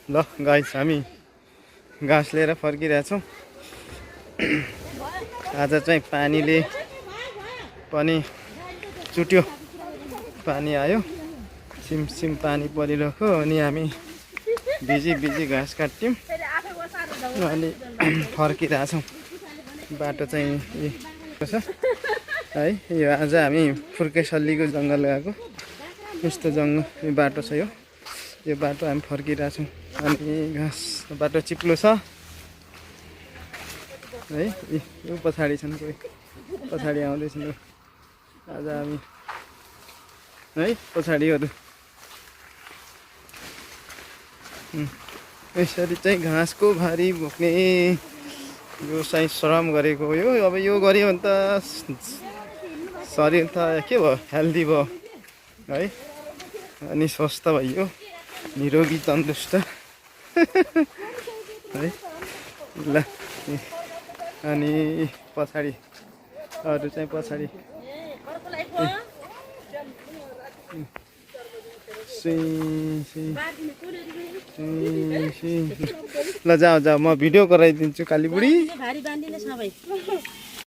ल गाइस हामी घाँस लिएर फर्किरहेछौँ। आज चाहिँ पानीले पनि चुट्यो, पानी आयो, सिमसिम पानी परिरहेको अनि हामी भिजी घाँस काट्यौँ अनि फर्किरहेछौँ। बाटो चाहिँ छ है, यो आज हामी फुर्केसल्लीको जङ्गल गएको, यस्तो जङ्गल बाटो छ यो बाटो हामी फर्किरहेछौँ। अनि घाँस बाटो चिप्लो छ है, यो पछाडि छन् कोही, पछाडि आउँदैछन् आज हामी है, पछाडिहरू यसरी चाहिँ घाँसको भारी बोक्ने यो चाहिँ श्रम गरेको हो। यो अब यो गऱ्यो भने त शरीर त के भयो, हेल्दी भयो है, अनि स्वस्थ भयो, निरोगी तन्दुरुस्त है। ल अनि पछाडि अरू चाहिँ पछाडि ल जाऊ म भिडियो गराइदिन्छु कालीबुढी।